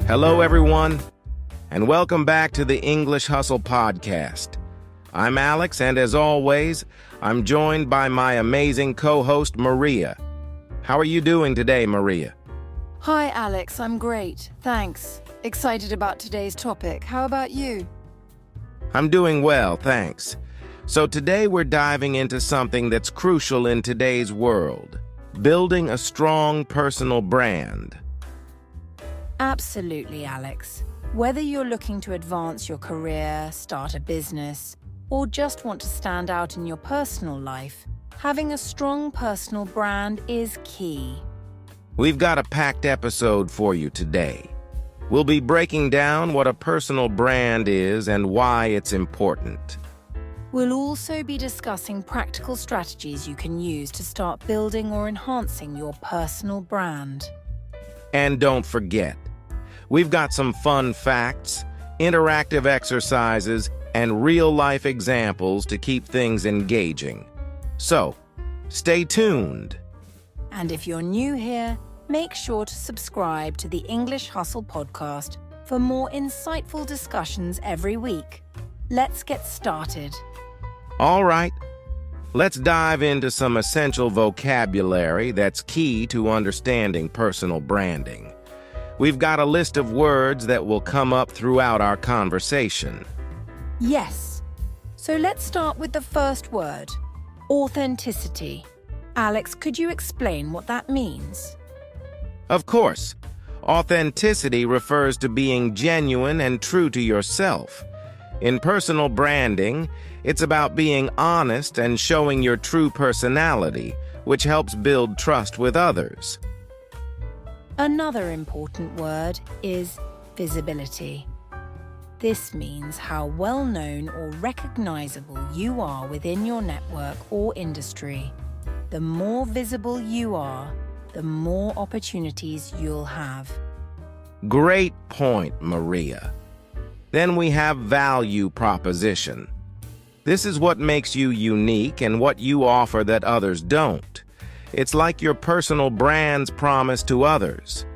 Hello, everyone, and welcome back to the English Hustle Podcast. I'm Alex, and as always, I'm joined by my amazing co-host, Maria. How are you doing today, Maria? Hi, Alex. I'm great. Thanks. Excited about today's topic. How about you? I'm doing well, thanks. So today we're diving into something that's crucial in today's world, building a strong personal brand. Absolutely, Alex. Whether you're looking to advance your career, start a business, or just want to stand out in your personal life, having a strong personal brand is key. We've got a packed episode for you today. We'll be breaking down what a personal brand is and why it's important. We'll also be discussing practical strategies you can use to start building or enhancing your personal brand. And don't forget, we've got some fun facts, interactive exercises, and real-life examples to keep things engaging. So, stay tuned. And if you're new here, make sure to subscribe to the English Hustle podcast for more insightful discussions every week. Let's get started. All right, let's dive into some essential vocabulary that's key to understanding personal branding. We've got a list of words that will come up throughout our conversation. Yes. So let's start with the first word, authenticity. Alex, could you explain what that means? Of course, authenticity refers to being genuine and true to yourself. In personal branding, it's about being honest and showing your true personality, which helps build trust with others. Another important word is visibility. This means how well known or recognizable you are within your network or industry. The more visible you are, the more opportunities you'll have. Great point, Maria. Then we have value proposition. This is what makes you unique and what you offer that others don't. It's like your personal brand's promise to others.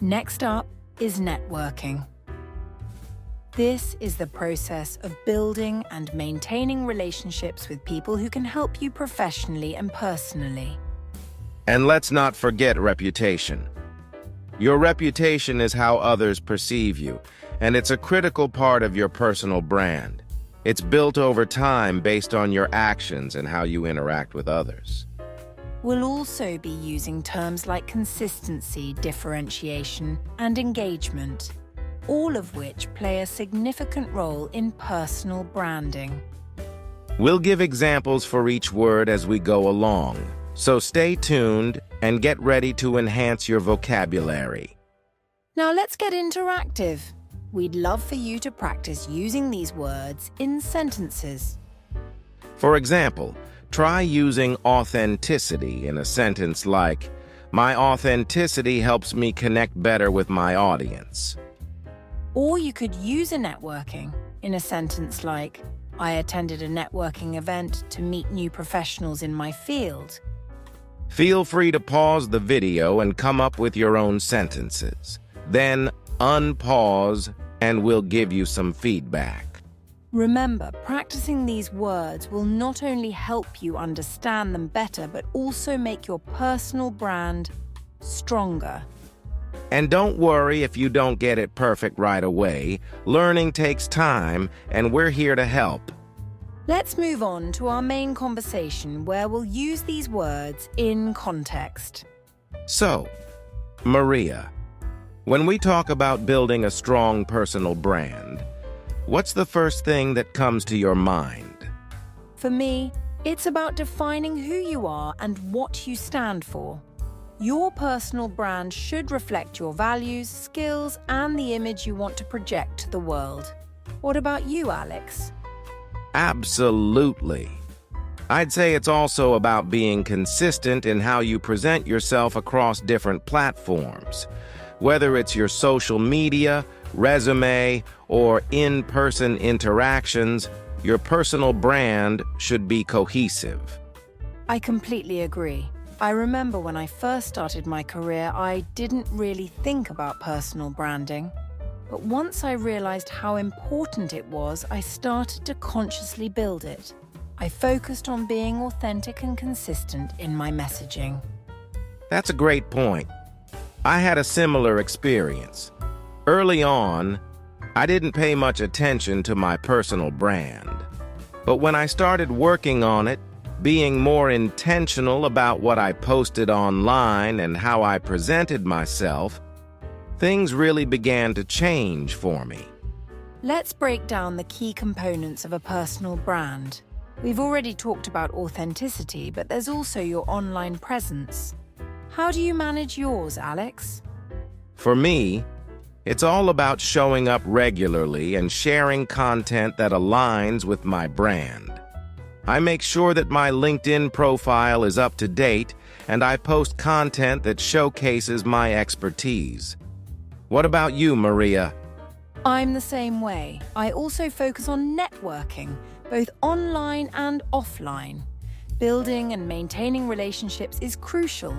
Next up is networking. This is the process of building and maintaining relationships with people who can help you professionally and personally. And let's not forget reputation. Your reputation is how others perceive you, and it's a critical part of your personal brand. It's built over time based on your actions and how you interact with others. We'll also be using terms like consistency, differentiation, and engagement, all of which play a significant role in personal branding. We'll give examples for each word as we go along, so stay tuned and get ready to enhance your vocabulary. Now let's get interactive. We'd love for you to practice using these words in sentences. For example, try using authenticity in a sentence like, "My authenticity helps me connect better with my audience." Or you could use a networking in a sentence like, "I attended a networking event to meet new professionals in my field." Feel free to pause the video and come up with your own sentences. Then unpause and we'll give you some feedback. Remember, practicing these words will not only help you understand them better, but also make your personal brand stronger. And don't worry if you don't get it perfect right away. Learning takes time, and we're here to help. Let's move on to our main conversation where we'll use these words in context. So, Maria, when we talk about building a strong personal brand, what's the first thing that comes to your mind? For me, it's about defining who you are and what you stand for. Your personal brand should reflect your values, skills, and the image you want to project to the world. What about you, Alex? Absolutely. I'd say it's also about being consistent in how you present yourself across different platforms. Whether it's your social media, resume, or in-person interactions, your personal brand should be cohesive. I completely agree. I remember when I first started my career, I didn't really think about personal branding. But once I realized how important it was, I started to consciously build it. I focused on being authentic and consistent in my messaging. That's a great point. I had a similar experience. Early on, I didn't pay much attention to my personal brand. But when I started working on it, being more intentional about what I posted online and how I presented myself, things really began to change for me. Let's break down the key components of a personal brand. We've already talked about authenticity, but there's also your online presence. How do you manage yours, Alex? For me, it's all about showing up regularly and sharing content that aligns with my brand. I make sure that my LinkedIn profile is up to date and I post content that showcases my expertise. What about you, Maria? I'm the same way. I also focus on networking, both online and offline. Building and maintaining relationships is crucial,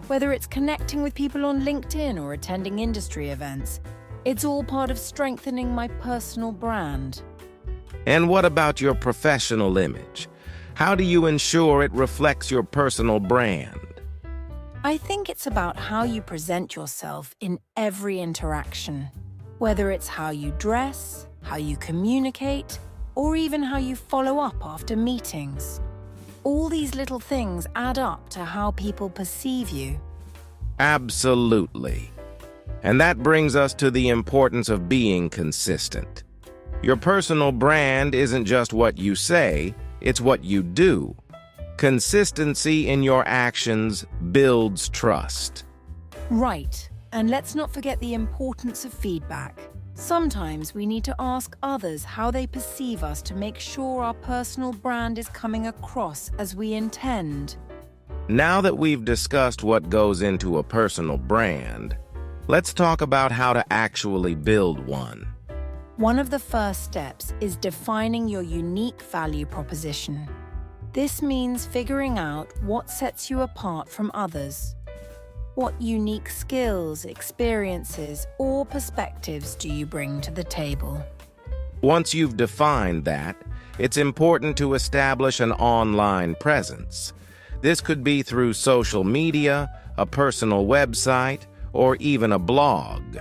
whether it's connecting with people on LinkedIn or attending industry events. It's all part of strengthening my personal brand. And what about your professional image? How do you ensure it reflects your personal brand? I think it's about how you present yourself in every interaction, whether it's how you dress, how you communicate, or even how you follow up after meetings. All these little things add up to how people perceive you. Absolutely. And that brings us to the importance of being consistent. Your personal brand isn't just what you say, it's what you do. Consistency in your actions builds trust. Right, and let's not forget the importance of feedback. Sometimes we need to ask others how they perceive us to make sure our personal brand is coming across as we intend. Now that we've discussed what goes into a personal brand, let's talk about how to actually build one. One of the first steps is defining your unique value proposition. This means figuring out what sets you apart from others. What unique skills, experiences, or perspectives do you bring to the table? Once you've defined that, it's important to establish an online presence. This could be through social media, a personal website, or even a blog.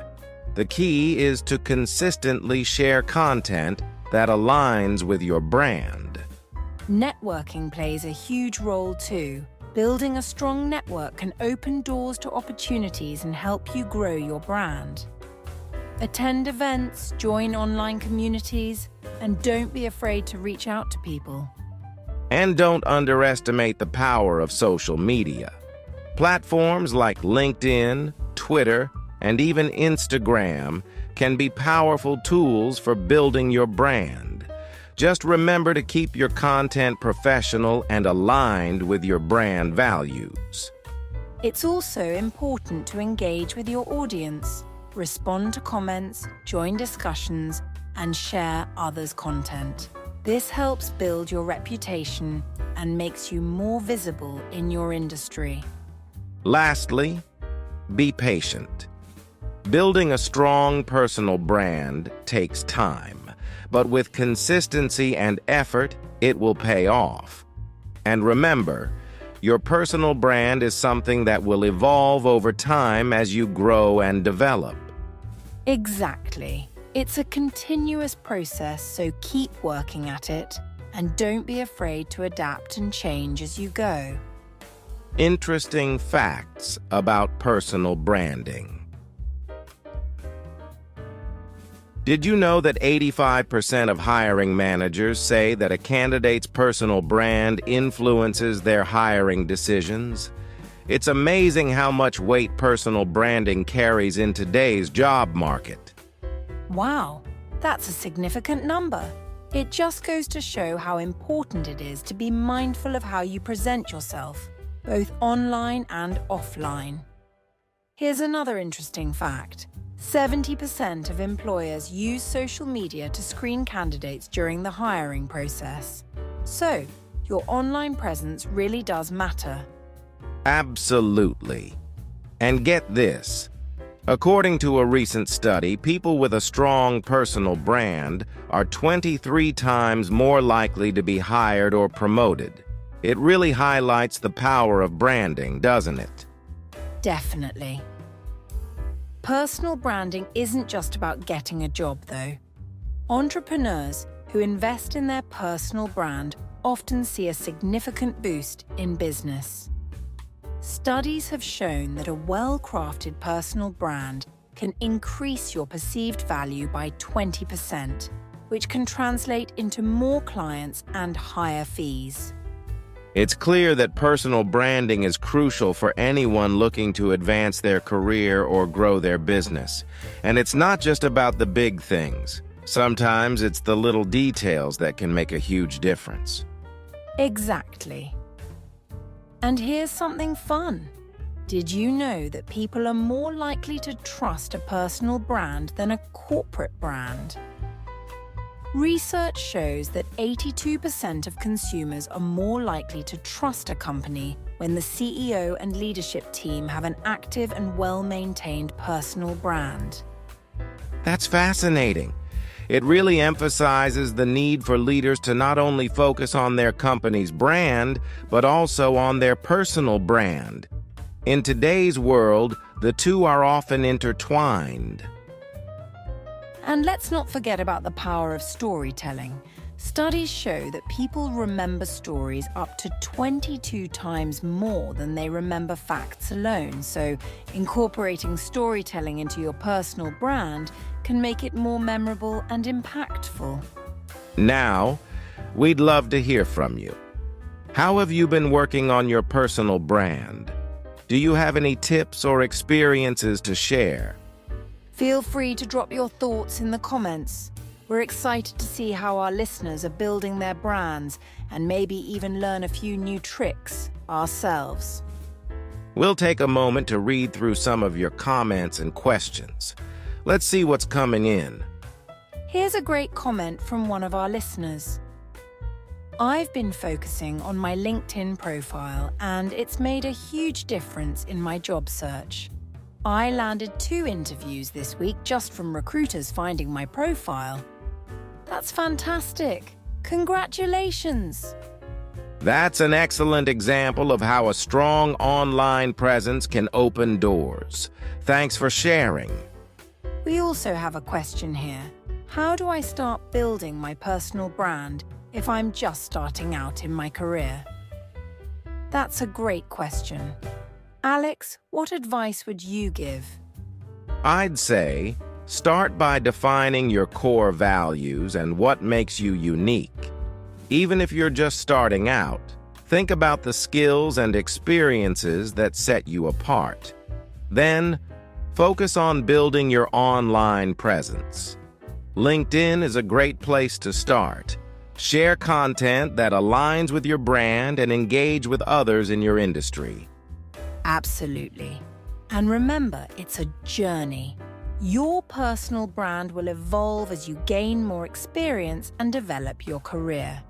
The key is to consistently share content that aligns with your brand. Networking plays a huge role too. Building a strong network can open doors to opportunities and help you grow your brand. Attend events, join online communities, and don't be afraid to reach out to people. And don't underestimate the power of social media. Platforms like LinkedIn, Twitter, and even Instagram can be powerful tools for building your brand. Just remember to keep your content professional and aligned with your brand values. It's also important to engage with your audience, respond to comments, join discussions, and share others' content. This helps build your reputation and makes you more visible in your industry. Lastly, be patient. Building a strong personal brand takes time, but with consistency and effort, it will pay off. And remember, your personal brand is something that will evolve over time as you grow and develop. Exactly. It's a continuous process, so keep working at it and don't be afraid to adapt and change as you go. Interesting facts about personal branding. Did you know that 85% of hiring managers say that a candidate's personal brand influences their hiring decisions? It's amazing how much weight personal branding carries in today's job market. Wow, that's a significant number. It just goes to show how important it is to be mindful of how you present yourself, both online and offline. Here's another interesting fact. 70% of employers use social media to screen candidates during the hiring process. So, your online presence really does matter. Absolutely. And get this, According to a recent study, people with a strong personal brand are 23 times more likely to be hired or promoted. It really highlights the power of branding, doesn't it? Definitely. Personal branding isn't just about getting a job, though. Entrepreneurs who invest in their personal brand often see a significant boost in business. Studies have shown that a well-crafted personal brand can increase your perceived value by 20%, which can translate into more clients and higher fees. It's clear that personal branding is crucial for anyone looking to advance their career or grow their business. And it's not just about the big things. Sometimes it's the little details that can make a huge difference. Exactly. And here's something fun. Did you know that people are more likely to trust a personal brand than a corporate brand? Research shows that 82% of consumers are more likely to trust a company when the CEO and leadership team have an active and well-maintained personal brand. That's fascinating. It really emphasizes the need for leaders to not only focus on their company's brand, but also on their personal brand. In today's world, the two are often intertwined. And let's not forget about the power of storytelling. Studies show that people remember stories up to 22 times more than they remember facts alone. So incorporating storytelling into your personal brand can make it more memorable and impactful. Now, we'd love to hear from you. How have you been working on your personal brand? Do you have any tips or experiences to share? Feel free to drop your thoughts in the comments. We're excited to see how our listeners are building their brands and maybe even learn a few new tricks ourselves. We'll take a moment to read through some of your comments and questions. Let's see what's coming in. Here's a great comment from one of our listeners. I've been focusing on my LinkedIn profile and it's made a huge difference in my job search. I landed 2 interviews this week just from recruiters finding my profile. That's fantastic. Congratulations. That's an excellent example of how a strong online presence can open doors. Thanks for sharing. We also have a question here. How do I start building my personal brand if I'm just starting out in my career? That's a great question. Alex, what advice would you give? I'd say start by defining your core values and what makes you unique. Even if you're just starting out, think about the skills and experiences that set you apart. Then, focus on building your online presence. LinkedIn is a great place to start. Share content that aligns with your brand and engage with others in your industry. Absolutely. And remember, it's a journey. Your personal brand will evolve as you gain more experience and develop your career.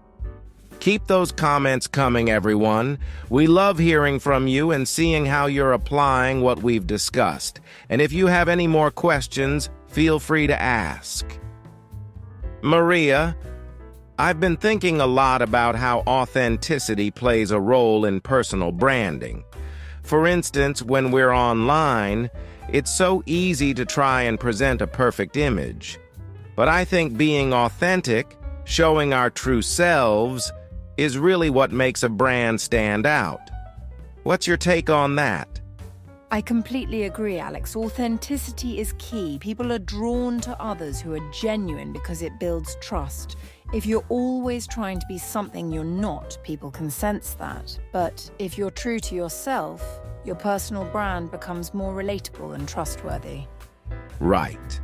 Keep those comments coming, everyone. We love hearing from you and seeing how you're applying what we've discussed. And if you have any more questions, feel free to ask. Maria, I've been thinking a lot about how authenticity plays a role in personal branding. For instance, when we're online, it's so easy to try and present a perfect image. But I think being authentic, showing our true selves, is really what makes a brand stand out. What's your take on that? I completely agree, Alex. Authenticity is key. People are drawn to others who are genuine because it builds trust. If you're always trying to be something you're not, people can sense that. But if you're true to yourself, your personal brand becomes more relatable and trustworthy. Right.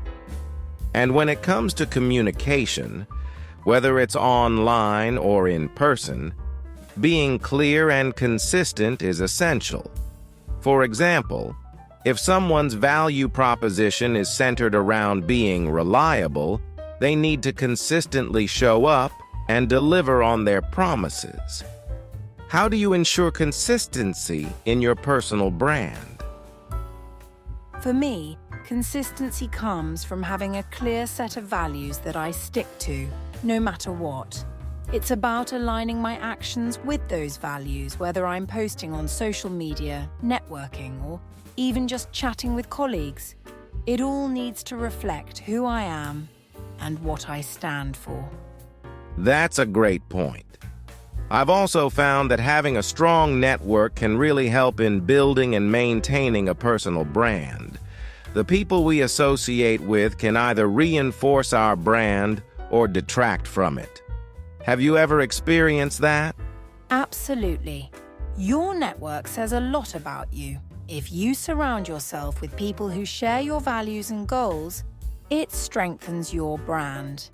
And when it comes to communication, whether it's online or in person, being clear and consistent is essential. For example, if someone's value proposition is centered around being reliable, they need to consistently show up and deliver on their promises. How do you ensure consistency in your personal brand? For me, Consistency comes from having a clear set of values that I stick to, no matter what. It's about aligning my actions with those values, whether I'm posting on social media, networking, or even just chatting with colleagues. It all needs to reflect who I am and what I stand for. That's a great point. I've also found that having a strong network can really help in building and maintaining a personal brand. The people we associate with can either reinforce our brand or detract from it. Have you ever experienced that? Absolutely. Your network says a lot about you. If you surround yourself with people who share your values and goals, it strengthens your brand.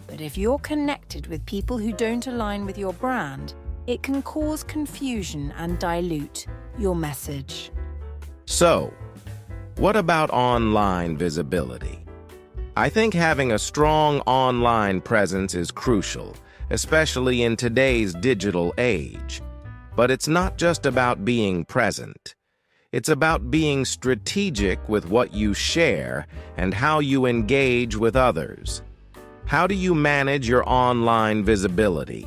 But if you're connected with people who don't align with your brand, it can cause confusion and dilute your message. So, what about online visibility? I think having a strong online presence is crucial, especially in today's digital age. But it's not just about being present. It's about being strategic with what you share and how you engage with others. How do you manage your online visibility?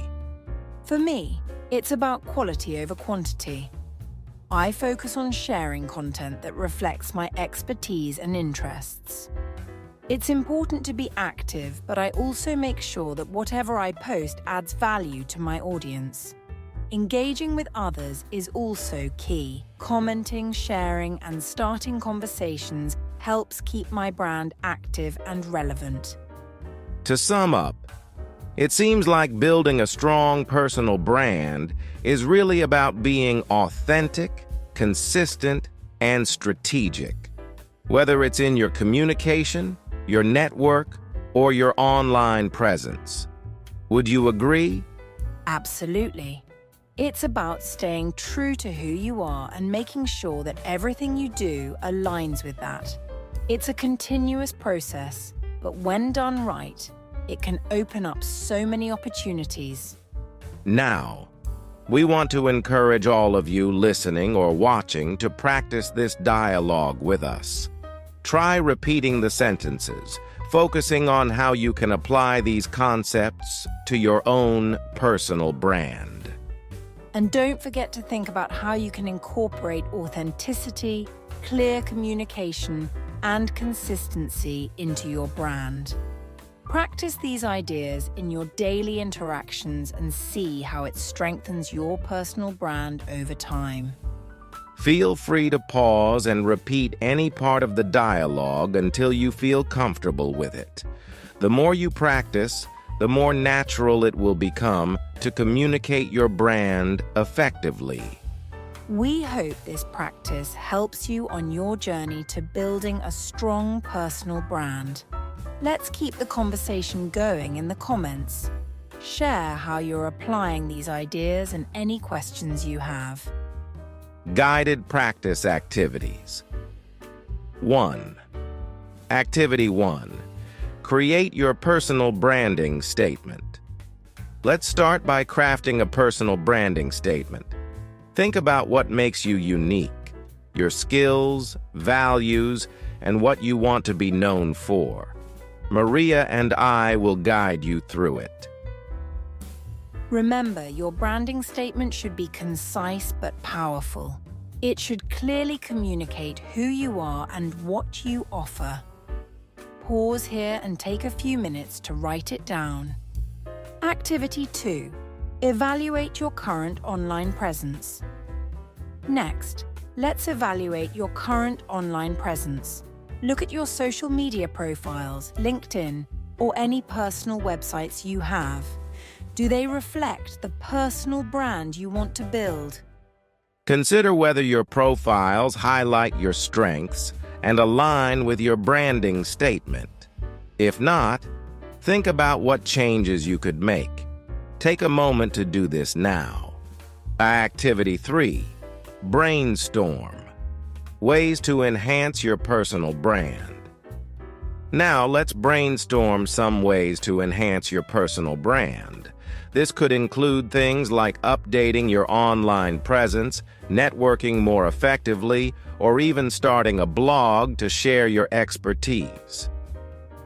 For me, it's about quality over quantity. I focus on sharing content that reflects my expertise and interests. It's important to be active, but I also make sure that whatever I post adds value to my audience. Engaging with others is also key. Commenting, sharing, and starting conversations helps keep my brand active and relevant. To sum up, it seems like building a strong personal brand is really about being authentic, consistent, and strategic. Whether it's in your communication, your network, or your online presence. Would you agree? Absolutely. It's about staying true to who you are and making sure that everything you do aligns with that. It's a continuous process, but when done right, it can open up so many opportunities. Now, we want to encourage all of you listening or watching to practice this dialogue with us. Try repeating the sentences, focusing on how you can apply these concepts to your own personal brand. And don't forget to think about how you can incorporate authenticity, clear communication, and consistency into your brand. Practice these ideas in your daily interactions and see how it strengthens your personal brand over time. Feel free to pause and repeat any part of the dialogue until you feel comfortable with it. The more you practice, the more natural it will become to communicate your brand effectively. We hope this practice helps you on your journey to building a strong personal brand. Let's keep the conversation going in the comments. Share how you're applying these ideas and any questions you have. Guided practice activities. 1. Activity 1. Create your personal branding statement. Let's start by crafting a personal branding statement. Think about what makes you unique, your skills, values, and what you want to be known for. Maria and I will guide you through it. Remember, your branding statement should be concise but powerful. It should clearly communicate who you are and what you offer. Pause here and take a few minutes to write it down. Activity 2. Evaluate your current online presence. Next, let's evaluate your current online presence. Look at your social media profiles, LinkedIn, or any personal websites you have. Do they reflect the personal brand you want to build? Consider whether your profiles highlight your strengths and align with your branding statement. If not, think about what changes you could make. Take a moment to do this now. Activity 3. Brainstorm. Ways to enhance your personal brand. Now let's brainstorm some ways to enhance your personal brand. This could include things like updating your online presence, networking more effectively, or even starting a blog to share your expertise.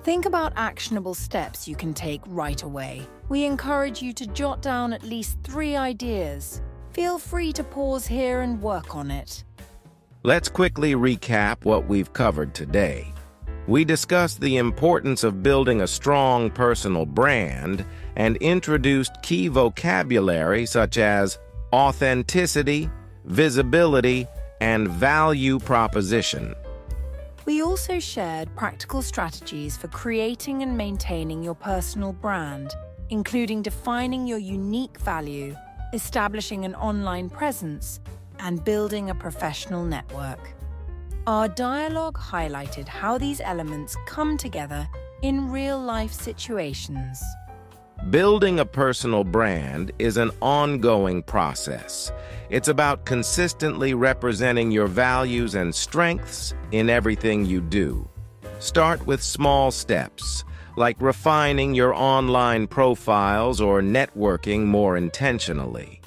Think about actionable steps you can take right away. We encourage you to jot down at least 3 ideas. Feel free to pause here and work on it. Let's quickly recap what we've covered today. We discussed the importance of building a strong personal brand and introduced key vocabulary such as authenticity, visibility, and value proposition. We also shared practical strategies for creating and maintaining your personal brand, including defining your unique value, establishing an online presence, and building a professional network. Our dialogue highlighted how these elements come together in real-life situations. Building a personal brand is an ongoing process. It's about consistently representing your values and strengths in everything you do. Start with small steps, like refining your online profiles or networking more intentionally.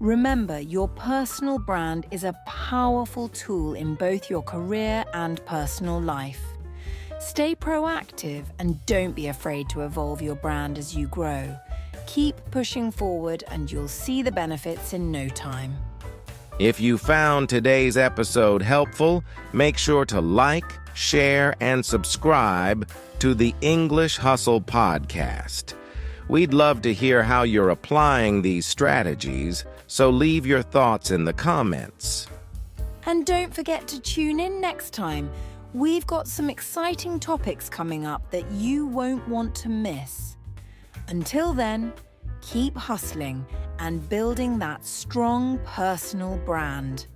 Remember, your personal brand is a powerful tool in both your career and personal life. Stay proactive and don't be afraid to evolve your brand as you grow. Keep pushing forward and you'll see the benefits in no time. If you found today's episode helpful, make sure to like, share, and subscribe to the English Hustle podcast. We'd love to hear how you're applying these strategies, so leave your thoughts in the comments. And don't forget to tune in next time. We've got some exciting topics coming up that you won't want to miss. Until then, keep hustling and building that strong personal brand.